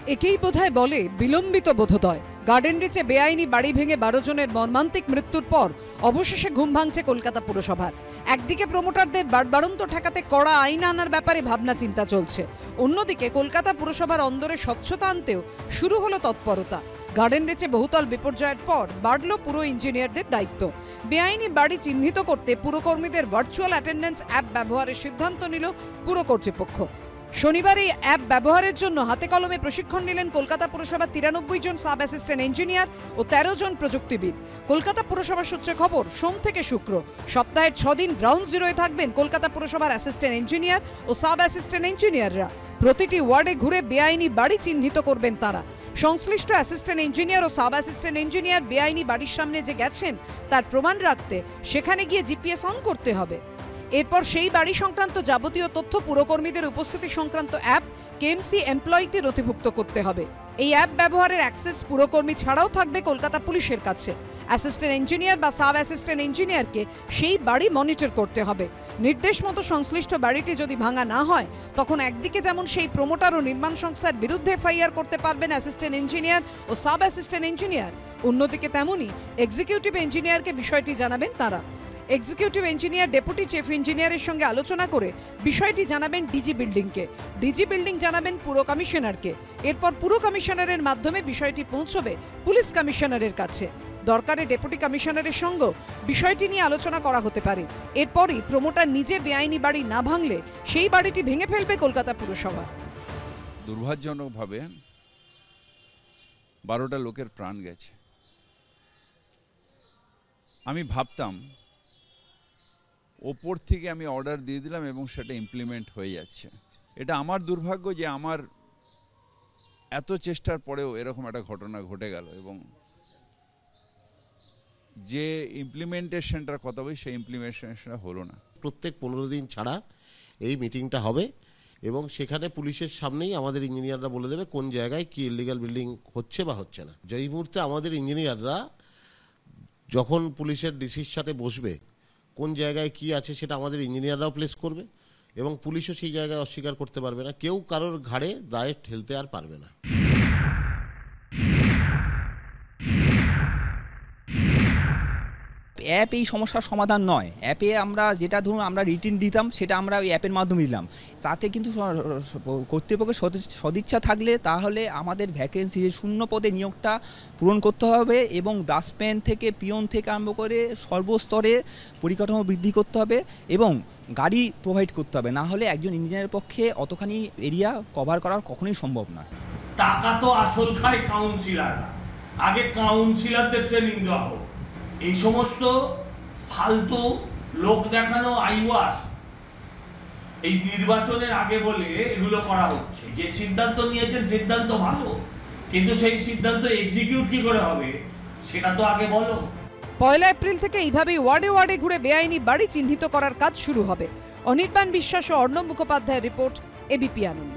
একেই বোধহয় বলে বিলম্বিত বোধোদয়। গার্ডেন রিচে বেআইনি বাড়ি ভেঙে 12 জনের মর্মান্তিক মৃত্যুর পর অবশেষে ঘুম ভাঙছে কলকাতা পুরসভার। একদিকে প্রমোটারদের বাড়বাড়ন্ত ঠেকাতে কড়া আইন আনার ব্যাপারে ভাবনা চিন্তা চলছে, অন্যদিকে কলকাতা পুরসভার অন্দরে স্বচ্ছতা আনতেও শুরু হলো তৎপরতা। গার্ডেন রিচে বহুতল বিপর্যয়ের পর বাড়ল পুরো ইঞ্জিনিয়ারদের দায়িত্ব। বেআইনি বাড়ি চিহ্নিত করতে পুরকর্মীদের ভার্চুয়াল অ্যাটেন্ডেন্স অ্যাপ ব্যবহারের সিদ্ধান্ত নিল পুর কর্তৃপক্ষ। শনিবার এই অ্যাপ ব্যবহারের জন্য হাতে কলমে প্রশিক্ষণ নিলেন কলকাতা পুরসভার 93 জন সাব অ্যাসিস্ট্যান্ট ইঞ্জিনিয়ার ও 13 জন প্রযুক্তিবিদ। কলকাতা পুরসভার সূত্রে খবর, সোম থেকে শুক্র সপ্তাহের 6 দিন গ্রাউন্ড জিরোয় থাকবেন কলকাতা পুরসভার অ্যাসিস্ট্যান্ট ইঞ্জিনিয়ার ও সাব অ্যাসিস্ট্যান্ট ইঞ্জিনিয়াররা। প্রতিটি ওয়ার্ডে ঘুরে বেআইনি বাড়ি চিহ্নিত করবেন তারা। সংশ্লিষ্ট অ্যাসিস্ট্যান্ট ইঞ্জিনিয়ার ও সাব অ্যাসিস্ট্যান্ট ইঞ্জিনিয়ার বেআইনি বাড়ির সামনে যে গেছেন তার প্রমাণ রাখতে সেখানে গিয়ে জিপিএস অন করতে হবে। এরপর সেই বাড়ি সংক্রান্ত যাবতীয় তথ্য পুরকর্মীদের উপস্থিতি সংক্রান্ত অ্যাপ কেএমসি এমপ্লয়িতে নথিভুক্ত করতে হবে। এই অ্যাপ ব্যবহারের অ্যাক্সেস পুরকর্মী ছাড়াও থাকবে কলকাতা পুলিশের কাছে। অ্যাসিস্ট্যান্ট ইঞ্জিনিয়ার বা সাব অ্যাসিস্ট্যান্ট ইঞ্জিনিয়ারকে সেই বাড়ি মনিটর করতে হবে। নির্দেশ মতো সংশ্লিষ্ট বাড়িটি যদি ভাঙা না হয় তখন একদিকে যেমন সেই প্রমোটার ও নির্মাণ সংস্থার বিরুদ্ধে এফআইআর করতে পারবেন অ্যাসিস্ট্যান্ট ইঞ্জিনিয়ার ও সাব অ্যাসিস্ট্যান্ট ইঞ্জিনিয়ার, অন্যদিকে তেমনই এক্সিকিউটিভ ইঞ্জিনিয়ারকে বিষয়টি জানাবেন তারা। এক্সিকিউটিভ ইঞ্জিনিয়ার ডেপুটি চিফ ইঞ্জিনিয়ারের সঙ্গে আলোচনা করে বিষয়টি জানাবেন ডিজি বিল্ডিংকে, ডিজি বিল্ডিং জানাবেন পুর কমিশনারকে। এরপর পুর কমিশনারের মাধ্যমে বিষয়টি পৌঁছবে পুলিশ কমিশনারের কাছে। দরকারে ডেপুটি কমিশনারের সঙ্গে বিষয়টি নিয়ে আলোচনা করা হতে পারে। এরপরই প্রমোটার নিজে বেআইনি বাড়ি না ভাঙলে সেই বাড়িটি ভেঙে ফেলবে কলকাতা পুরসভা। দুর্ভাগ্যজনকভাবে 12টা লোকের প্রাণ গেছে। আমি ভাবতাম ওপর থেকে আমি অর্ডার দিয়ে দিলাম এবং সেটা ইমপ্লিমেন্ট হয়ে যাচ্ছে। এটা আমার দুর্ভাগ্য যে আমার এত চেষ্টার পরেও এরকম একটা ঘটনা ঘটে গেল এবং যে ইমপ্লিমেন্টেশনটার কথা বলি সেই ইমপ্লিমেন্টেশনটা হলো না। প্রত্যেক 15 দিন ছাড়া এই মিটিংটা হবে এবং সেখানে পুলিশের সামনেই আমাদের ইঞ্জিনিয়াররা বলে দেবে কোন জায়গায় কি ইলিগাল বিল্ডিং হচ্ছে বা হচ্ছে না। যেই মুহূর্তে আমাদের ইঞ্জিনিয়াররা যখন পুলিশের ডিসির সাথে বসবে কোন জায়গায় কি আছে সেটা আমাদের ইঞ্জিনিয়াররাও প্লেস করবে এবং পুলিশও সেই জায়গায় অস্বীকার করতে পারবে না। কেউ কারোর ঘাড়ে দায়ে ঠেলতে আর পারবে না। অ্যাপ এই সমস্যার সমাধান নয়। অ্যাপে আমরা যেটা ধরুন আমরা রিটিন দিতাম সেটা আমরা ওই অ্যাপের মাধ্যমে দিলাম। তাতে কিন্তু কর্তৃপক্ষের সদিচ্ছা থাকলে তাহলে আমাদের ভ্যাকেন্সি শূন্য পদে নিয়োগটা পূরণ করতে হবে এবং ডাস্টম্যান থেকে পিয়ন থেকে আরম্ভ করে সর্বস্তরে পরিকাঠামো বৃদ্ধি করতে হবে এবং গাড়ি প্রোভাইড করতে হবে। না হলে একজন ইঞ্জিনিয়ারের পক্ষে অতখানি এরিয়া কভার করা কখনোই সম্ভব না। টাকা তো আসল খায় কাউন্সিলররা, আগে কাউন্সিলরদের ট্রেনিং দেওয়া হোক। এই সমস্ত ফালতু লোক দেখানো আইওয়াস এই নির্বাচনের আগে বলে এগুলো করা হচ্ছে। যে সিদ্ধান্ত নিয়েছেন সিদ্ধান্ত ভালো, কিন্তু সেই সিদ্ধান্ত এক্সিকিউট কি করে হবে সেটা তো আগে বলো। 1 এপ্রিল থেকে এইভাবেই ওয়ার্ডে ওয়ার্ডে ঘুরে বেআইনি বাড়ি চিহ্নিত করার কাজ শুরু হবে। অনির্বাণ বিশ্বাস ও অর্ণব মুখোপাধ্যায়ের রিপোর্ট, এবিপি আনন্দ।